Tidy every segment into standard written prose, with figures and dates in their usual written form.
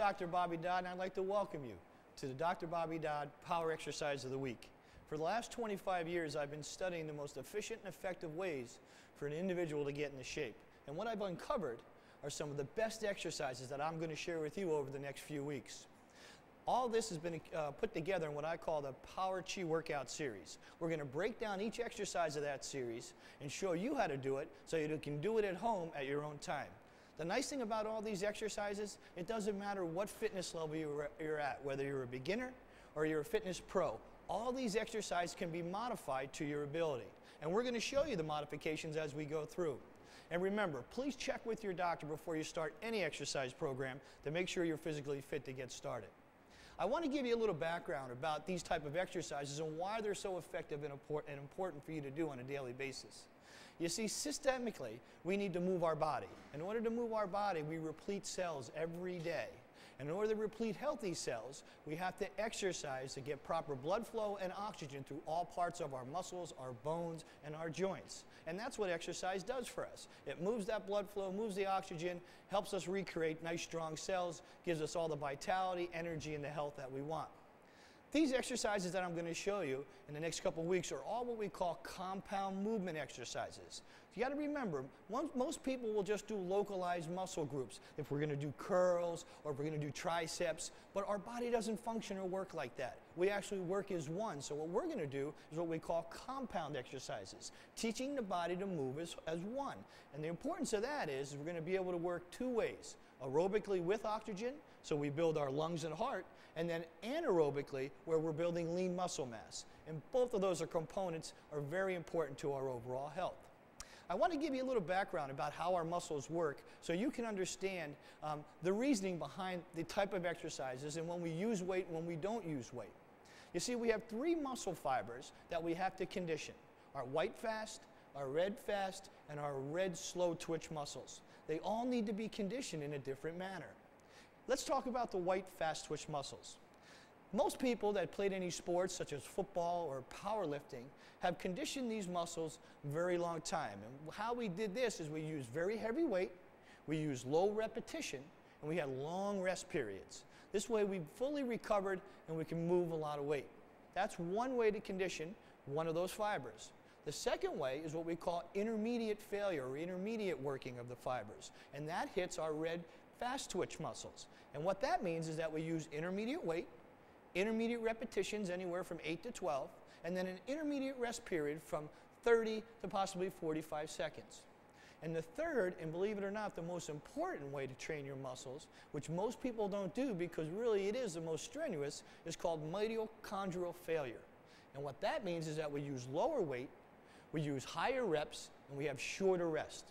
Dr. Bobby Dodd, and I'd like to welcome you to the Dr. Bobby Dodd Power Exercise of the Week. For the last 25 years, I've been studying the most efficient and effective ways for an individual to get into shape. And what I've uncovered are some of the best exercises that I'm going to share with you over the next few weeks. All this has been put together in what I call the Power Chi Workout Series. We're going to break down each exercise of that series and show you how to do it so you can do it at home at your own time. The nice thing about all these exercises, it doesn't matter what fitness level you're at, whether you're a beginner or you're a fitness pro. All these exercises can be modified to your ability. And we're going to show you the modifications as we go through. And remember, please check with your doctor before you start any exercise program to make sure you're physically fit to get started. I want to give you a little background about these type of exercises and why they're so effective and important for you to do on a daily basis. You see, systemically, we need to move our body. In order to move our body, we replete cells every day. And in order to replete healthy cells, we have to exercise to get proper blood flow and oxygen through all parts of our muscles, our bones, and our joints. And that's what exercise does for us. It moves that blood flow, moves the oxygen, helps us recreate nice, strong cells, gives us all the vitality, energy, and the health that we want. These exercises that I'm going to show you in the next couple of weeks are all what we call compound movement exercises. You got to remember, most people will just do localized muscle groups. If we're going to do curls or if we're going to do triceps, but our body doesn't function or work like that. We actually work as one. So what we're going to do is what we call compound exercises, teaching the body to move as one. And the importance of that is we're going to be able to work two ways. Aerobically with oxygen, so we build our lungs and heart, and then anaerobically, where we're building lean muscle mass. And both of those components are very important to our overall health. I want to give you a little background about how our muscles work so you can understand the reasoning behind the type of exercises and when we use weight and when we don't use weight. You see, we have three muscle fibers that we have to condition: our white fast, our red fast, and our red slow twitch muscles. They all need to be conditioned in a different manner. Let's talk about the white fast twitch muscles. Most people that played any sports such as football or powerlifting have conditioned these muscles a very long time. And how we did this is we used very heavy weight, we used low repetition, and we had long rest periods. This way we fully recovered and we can move a lot of weight. That's one way to condition one of those fibers. The second way is what we call intermediate failure or intermediate working of the fibers, and that hits our red fast twitch muscles. And what that means is that we use intermediate weight, intermediate repetitions anywhere from 8 to 12, and then an intermediate rest period from 30 to possibly 45 seconds. And the third, and believe it or not, the most important way to train your muscles, which most people don't do because really it is the most strenuous, is called mitochondrial failure. And what that means is that we use lower weight, we use higher reps, and we have shorter rest.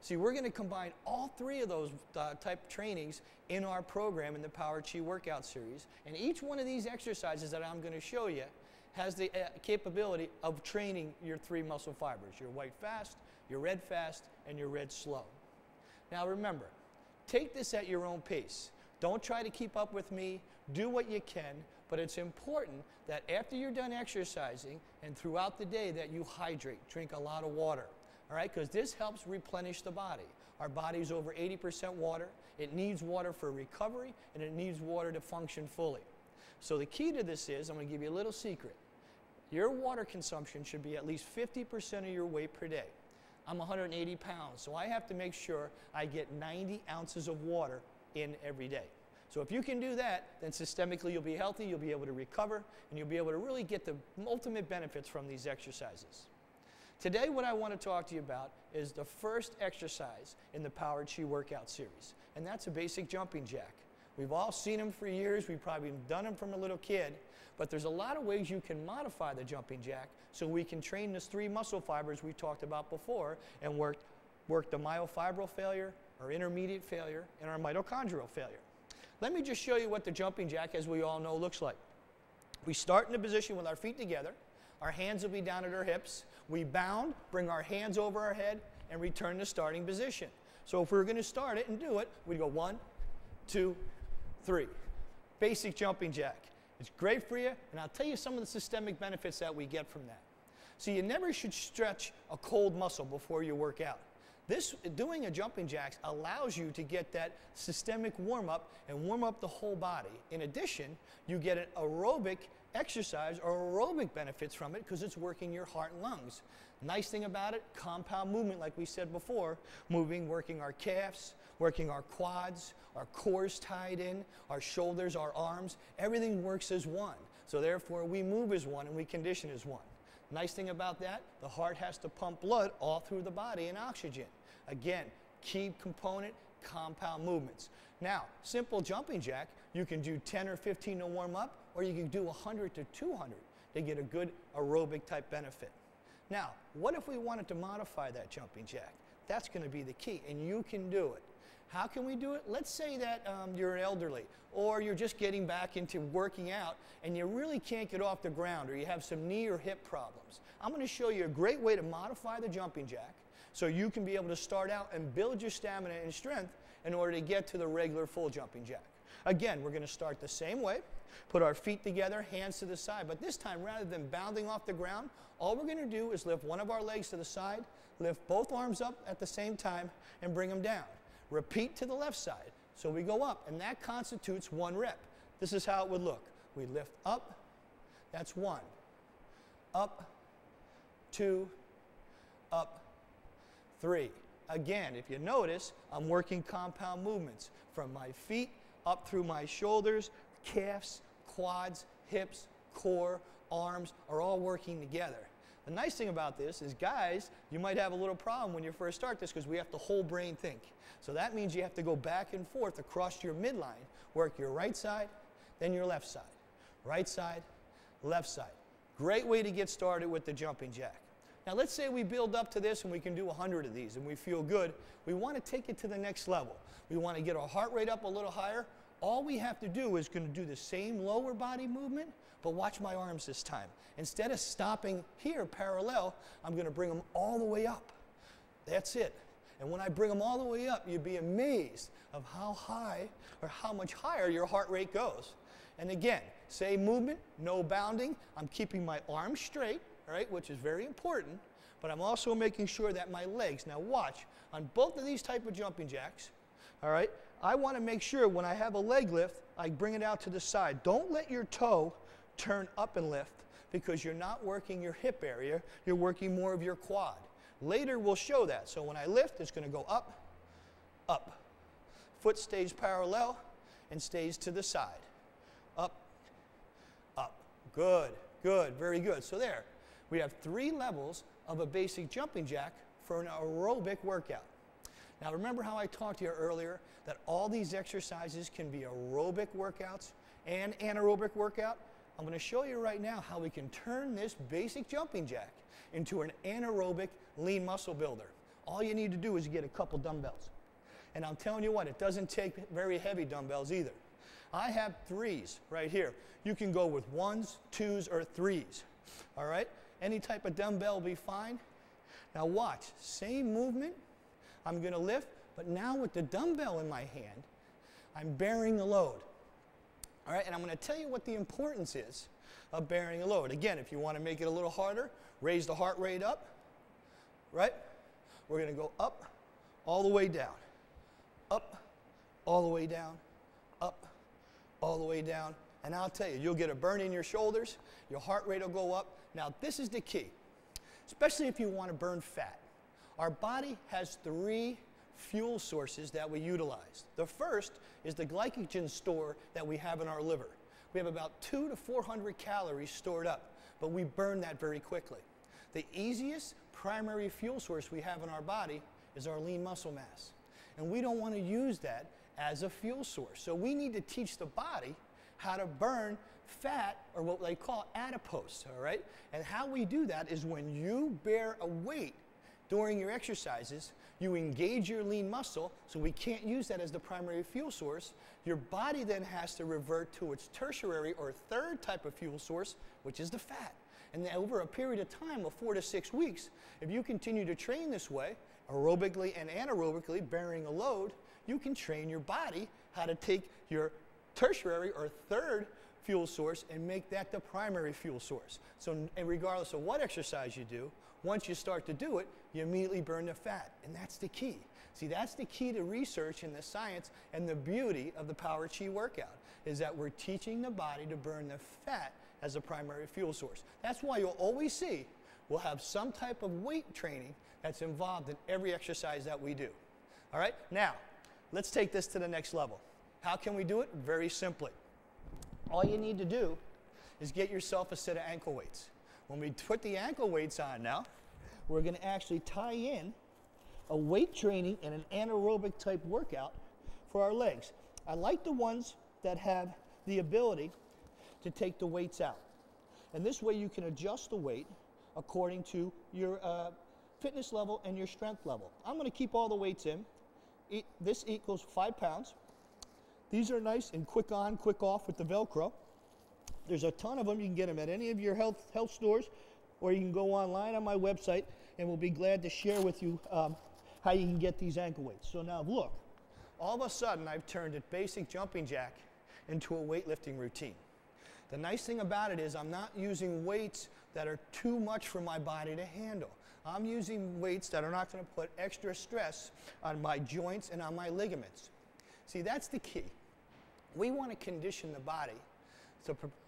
See, we're going to combine all three of those type trainings in our program in the Power Chi Workout Series. And each one of these exercises that I'm going to show you has the capability of training your three muscle fibers: your white fast, your red fast, and your red slow. Now remember, take this at your own pace. Don't try to keep up with me. Do what you can, but it's important that after you're done exercising and throughout the day that you hydrate, drink a lot of water. All right, because this helps replenish the body. Our body's over 80% water. It needs water for recovery, and it needs water to function fully. So the key to this is, I'm going to give you a little secret. Your water consumption should be at least 50% of your weight per day. I'm 180 pounds, so I have to make sure I get 90 ounces of water in every day. So if you can do that, then systemically you'll be healthy, you'll be able to recover, and you'll be able to really get the ultimate benefits from these exercises. Today what I want to talk to you about is the first exercise in the Power Chi Workout Series, and that's a basic jumping jack. We've all seen them for years, we've probably done them from a little kid, but there's a lot of ways you can modify the jumping jack so we can train those three muscle fibers we talked about before and work the myofibril failure, our intermediate failure, and our mitochondrial failure. Let me just show you what the jumping jack, as we all know, looks like. We start in a position with our feet together. Our hands will be down at our hips. We bound, bring our hands over our head, and return to starting position. So if we're going to start it and do it, we go 1, 2, 3. Basic jumping jack. It's great for you, and I'll tell you some of the systemic benefits that we get from that. So you never should stretch a cold muscle before you work out. Doing a jumping jacks allows you to get that systemic warm-up and warm up the whole body. In addition, you get an aerobic exercise or aerobic benefits from it because it's working your heart and lungs. Nice thing about it, compound movement, like we said before, working our calves, working our quads, our core's tied in, our shoulders, our arms, everything works as one. So therefore, we move as one and we condition as one. Nice thing about that, the heart has to pump blood all through the body and oxygen. Again, key component, compound movements. Now, simple jumping jack, you can do 10 or 15 to warm up, or you can do 100 to 200 to get a good aerobic type benefit. Now, what if we wanted to modify that jumping jack? That's going to be the key, and you can do it. How can we do it? Let's say that you're elderly, or you're just getting back into working out, and you really can't get off the ground, or you have some knee or hip problems. I'm going to show you a great way to modify the jumping jack so you can be able to start out and build your stamina and strength in order to get to the regular full jumping jack. Again, we're going to start the same way, put our feet together, hands to the side, but this time rather than bounding off the ground, all we're going to do is lift one of our legs to the side, lift both arms up at the same time, and bring them down. Repeat to the left side. So we go up, and that constitutes one rep. This is how it would look. We lift up, that's one. Up, two, up, three. Again, if you notice, I'm working compound movements from my feet up through my shoulders, calves, quads, hips, core, arms are all working together. The nice thing about this is, guys, you might have a little problem when you first start this because we have to whole brain think. So that means you have to go back and forth across your midline, work your right side, then your left side. Right side, left side. Great way to get started with the jumping jack. Now let's say we build up to this and we can do 100 of these and we feel good. We want to take it to the next level. We want to get our heart rate up a little higher. All we have to do is going to do the same lower body movement, but watch my arms this time. Instead of stopping here parallel, I'm going to bring them all the way up. That's it. And when I bring them all the way up, you'd be amazed of how high or how much higher your heart rate goes. And again, same movement, no bounding. I'm keeping my arms straight, right, which is very important, but I'm also making sure that my legs, now watch, on both of these type of jumping jacks, all right, I want to make sure when I have a leg lift, I bring it out to the side. Don't let your toe turn up and lift because you're not working your hip area, you're working more of your quad. Later we'll show that. So when I lift, it's going to go up, up. Foot stays parallel and stays to the side. Up, up. Good, good, very good. So there, we have 3 levels of a basic jumping jack for an aerobic workout. Now remember how I talked to you earlier that all these exercises can be aerobic workouts and anaerobic workout? I'm going to show you right now how we can turn this basic jumping jack into an anaerobic lean muscle builder. All you need to do is get a couple dumbbells. And I'm telling you what, it doesn't take very heavy dumbbells either. I have 3s right here. You can go with 1s, 2s, or 3s. All right? Any type of dumbbell will be fine. Now watch, same movement. I'm going to lift, but now with the dumbbell in my hand, I'm bearing the load. All right, and I'm going to tell you what the importance is of bearing a load. Again, if you want to make it a little harder, raise the heart rate up, right? We're going to go up, all the way down, up, all the way down, up, all the way down. And I'll tell you, you'll get a burn in your shoulders, your heart rate will go up. Now, this is the key, especially if you want to burn fat. Our body has 3 fuel sources that we utilize. The first is the glycogen store that we have in our liver. We have about 200 to 400 calories stored up, but we burn that very quickly. The easiest primary fuel source we have in our body is our lean muscle mass. And we don't want to use that as a fuel source. So we need to teach the body how to burn fat, or what they call adipose, all right? And how we do that is when you bear a weight during your exercises, you engage your lean muscle, so we can't use that as the primary fuel source. Your body then has to revert to its tertiary or third type of fuel source, which is the fat. And then over a period of time of 4 to 6 weeks, if you continue to train this way, aerobically and anaerobically, bearing a load, you can train your body how to take your tertiary or third fuel source and make that the primary fuel source. So and regardless of what exercise you do, once you start to do it, you immediately burn the fat, and that's the key. See, that's the key to research and the science and the beauty of the Power Chi workout, is that we're teaching the body to burn the fat as a primary fuel source. That's why you'll always see we'll have some type of weight training that's involved in every exercise that we do. All right? Now, let's take this to the next level. How can we do it? Very simply. All you need to do is get yourself a set of ankle weights. When we put the ankle weights on now, we're going to actually tie in a weight training and an anaerobic type workout for our legs. I like the ones that have the ability to take the weights out. And this way you can adjust the weight according to your fitness level and your strength level. I'm going to keep all the weights in. This equals 5 pounds. These are nice and quick on, quick off with the Velcro. There's a ton of them. You can get them at any of your health stores, or you can go online on my website, and we'll be glad to share with you how you can get these ankle weights. So now look, all of a sudden I've turned a basic jumping jack into a weightlifting routine. The nice thing about it is I'm not using weights that are too much for my body to handle. I'm using weights that are not going to put extra stress on my joints and on my ligaments. See, that's the key. We want to condition the body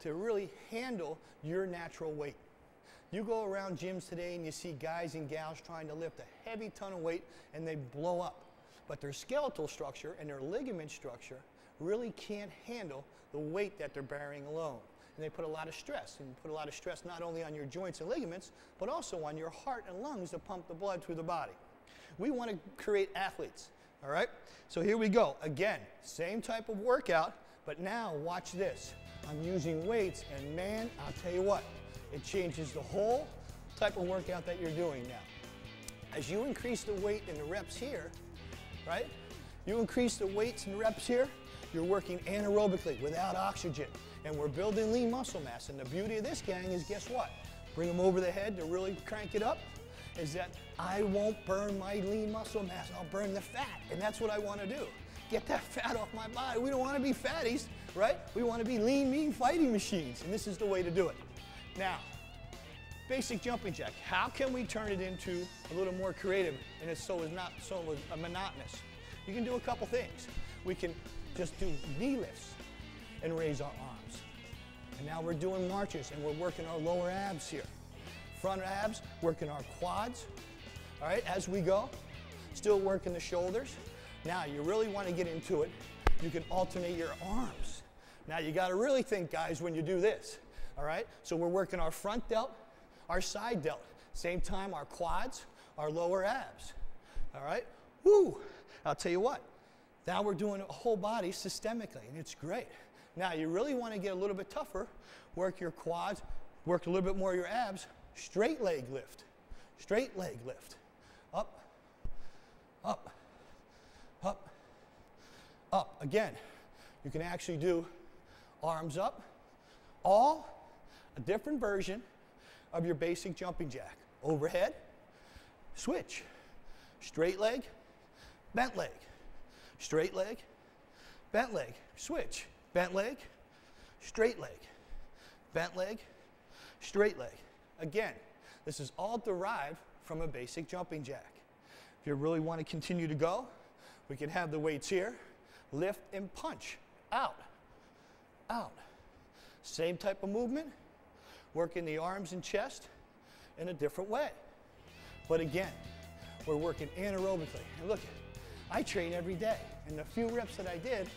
to really handle your natural weight. You go around gyms today and you see guys and gals trying to lift a heavy ton of weight and they blow up. But their skeletal structure and their ligament structure really can't handle the weight that they're bearing alone. And they put a lot of stress, and put a lot of stress not only on your joints and ligaments, but also on your heart and lungs to pump the blood through the body. We want to create athletes, all right? So here we go. Again, same type of workout, but now watch this. I'm using weights, and man, I'll tell you what, it changes the whole type of workout that you're doing now. As you increase the weight and the reps here, right? You increase the weights and the reps here, you're working anaerobically without oxygen, and we're building lean muscle mass. And the beauty of this, gang, is guess what? Bring them over the head to really crank it up, is that I won't burn my lean muscle mass, I'll burn the fat, and that's what I want to do. Get that fat off my body. We don't want to be fatties, right? We want to be lean, mean fighting machines, and this is the way to do it. Now, basic jumping jack. How can we turn it into a little more creative and it's so not so monotonous? You can do a couple things. We can just do knee lifts and raise our arms. And now we're doing marches and we're working our lower abs here. Front abs, working our quads. All right, as we go, still working the shoulders. Now you really want to get into it, you can alternate your arms. Now you got to really think, guys, when you do this. All right, so we're working our front delt, our side delt. Same time, our quads, our lower abs. All right, woo! I'll tell you what, now we're doing a whole body systemically, and it's great. Now you really want to get a little bit tougher, work your quads, work a little bit more your abs, straight leg lift, up, up, up, up. Again, you can actually do arms up, all a different version of your basic jumping jack. Overhead, switch, straight leg, bent leg, straight leg, bent leg, switch, bent leg, straight leg, bent leg, straight leg. Again, this is all derived from a basic jumping jack. If you really want to continue to go, we can have the weights here, lift and punch, out, out. Same type of movement, working the arms and chest in a different way. But again, we're working anaerobically. And look, I train every day, and the few reps that I did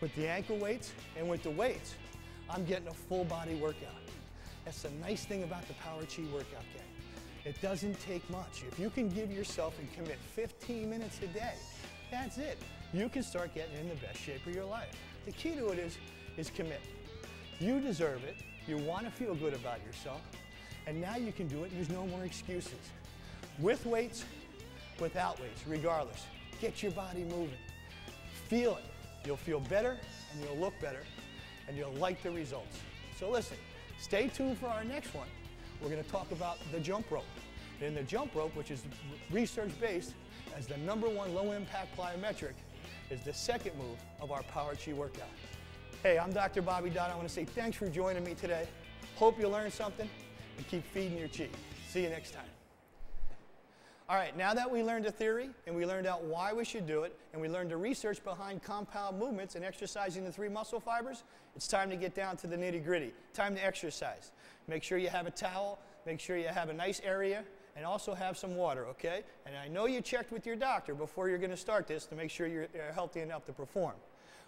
with the ankle weights and with the weights, I'm getting a full body workout. That's the nice thing about the Power Chi workout, gang. It doesn't take much. If you can give yourself and commit 15 minutes a day, that's it. You can start getting in the best shape of your life. The key to it is commit. You deserve it. You want to feel good about yourself. And now you can do it. There's no more excuses. With weights, without weights, regardless. Get your body moving. Feel it. You'll feel better, and you'll look better, and you'll like the results. So listen, stay tuned for our next one. We're going to talk about the jump rope. And the jump rope, which is research-based as the #1 low-impact plyometric, is the second move of our Power Chi workout. Hey, I'm Dr. Bobby Dodd. I want to say thanks for joining me today. Hope you learned something and keep feeding your chi. See you next time. All right, now that we learned the theory and we learned out why we should do it and we learned the research behind compound movements and exercising the 3 muscle fibers, it's time to get down to the nitty-gritty. Time to exercise. Make sure you have a towel, make sure you have a nice area, and also have some water, okay? And I know you checked with your doctor before you're going to start this to make sure you're healthy enough to perform.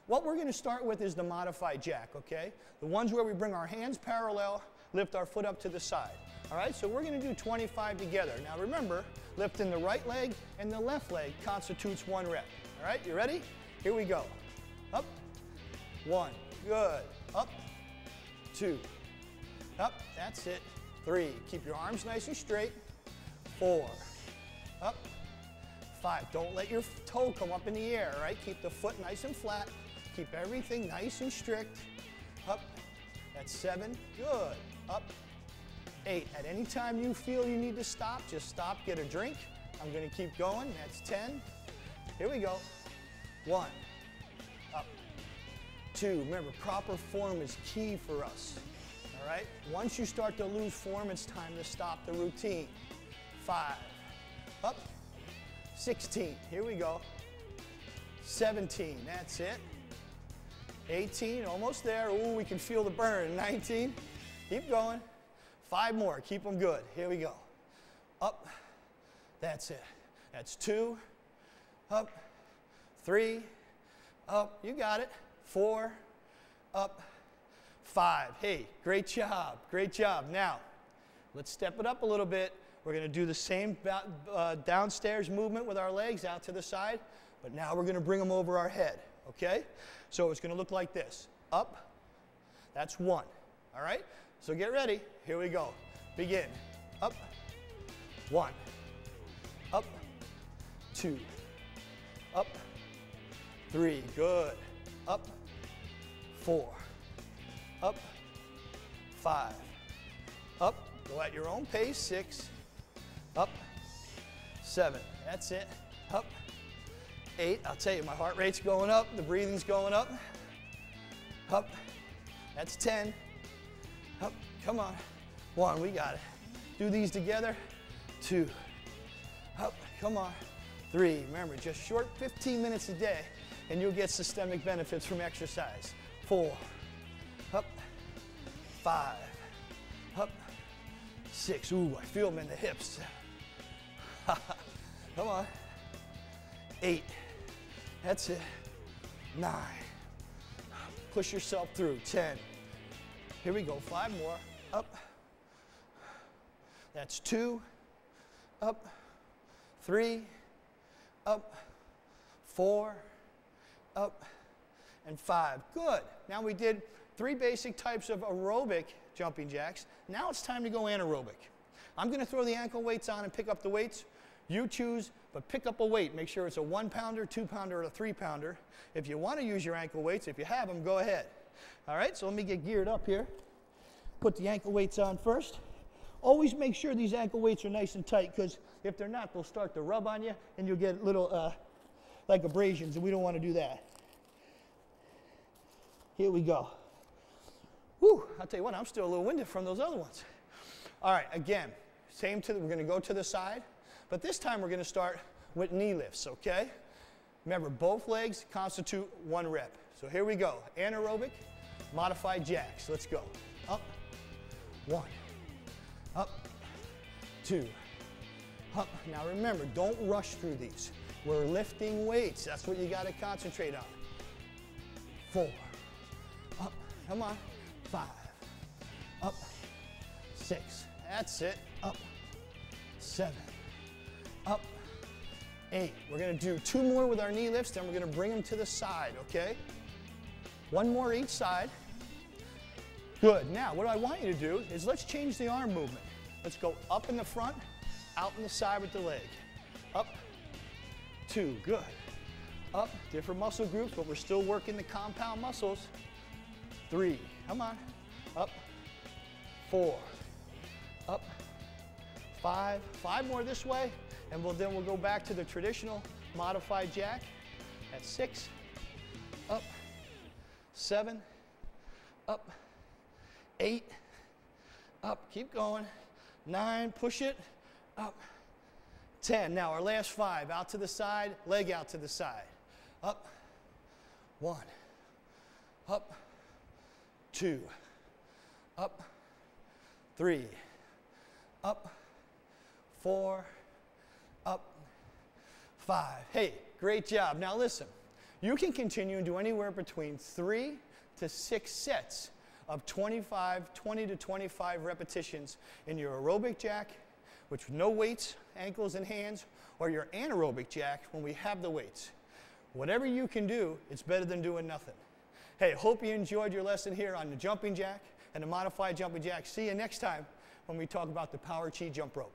What we're going to start with is the modified jack, okay? The ones where we bring our hands parallel, lift our foot up to the side. All right, so we're going to do 25 together. Now remember, lifting the right leg and the left leg constitutes 1 rep. All right, you ready? Here we go. Up, 1, good. Up, 2, up, that's it. 3, keep your arms nice and straight. 4, up, 5. Don't let your toe come up in the air, all right? Keep the foot nice and flat. Keep everything nice and strict. Up, that's 7, good. Up, 8. At any time you feel you need to stop, just stop, get a drink. I'm going to keep going. That's 10. Here we go. 1. Up. 2. Remember, proper form is key for us. All right? Once you start to lose form, it's time to stop the routine. 5. Up. 16. Here we go. 17. That's it. 18. Almost there. Ooh, we can feel the burn. 19. Keep going. 5 more, keep them good. Here we go. Up, that's it. That's 2, up, 3, up, you got it. 4, up, 5. Hey, great job, great job. Now, let's step it up a little bit. We're going to do the same downstairs movement with our legs out to the side, but now we're going to bring them over our head, okay? So it's going to look like this. Up, that's 1, all right? So get ready. Here we go. Begin. Up. 1. Up. 2. Up. 3. Good. Up. 4. Up. 5. Up. Go at your own pace. 6. Up. 7. That's it. Up. 8. I'll tell you, my heart rate's going up. The breathing's going up. Up. That's 10. Up, come on. 1, we got it. Do these together. 2, up, come on. 3, remember, just short 15 minutes a day, and you'll get systemic benefits from exercise. 4, up, 5, up, 6. Ooh, I feel them in the hips. Come on. 8, that's it. 9, push yourself through. 10. Here we go, 5 more, up, that's 2, up, 3, up, 4, up, and 5. Good. Now we did 3 basic types of aerobic jumping jacks. Now it's time to go anaerobic. I'm going to throw the ankle weights on and pick up the weights. You choose, but pick up a weight. Make sure it's a 1-pounder, 2-pounder, or a 3-pounder. If you want to use your ankle weights, if you have them, go ahead. All right, so let me get geared up here. Put the ankle weights on first. Always make sure these ankle weights are nice and tight, because if they're not, they'll start to rub on you and you'll get little like abrasions, and we don't want to do that. Here we go. Whew, I'll tell you what, I'm still a little winded from those other ones. All right, again, we're going to go to the side, but this time we're going to start with knee lifts, okay? Remember, both legs constitute 1 rep. So here we go, anaerobic, modified jacks. Let's go. Up, 1, up, 2, up. Now remember, don't rush through these. We're lifting weights. That's what you got to concentrate on. 4, up, come on. 5, up, 6. That's it. Up, 7, up, 8. We're going to do 2 more with our knee lifts, then we're going to bring them to the side, okay? 1 more each side. Good. Now, what I want you to do is let's change the arm movement. Let's go up in the front, out in the side with the leg. Up, 2, good. Up, different muscle groups, but we're still working the compound muscles. 3, come on. Up, 4, up, 5. 5 more this way, and then we'll go back to the traditional modified jack. At 6, up, 7, up, 8, up, keep going, 9, push it, up, 10. Now our last 5, out to the side, leg out to the side, up, 1, up, 2, up, 3, up, 4, up, 5. Hey, great job. Now listen, you can continue and do anywhere between 3 to 6 sets of 20 to 25 repetitions in your aerobic jack, which with no weights, ankles and hands, or your anaerobic jack when we have the weights. Whatever you can do, it's better than doing nothing. Hey, hope you enjoyed your lesson here on the jumping jack and the modified jumping jack. See you next time when we talk about the Power Chi jump rope.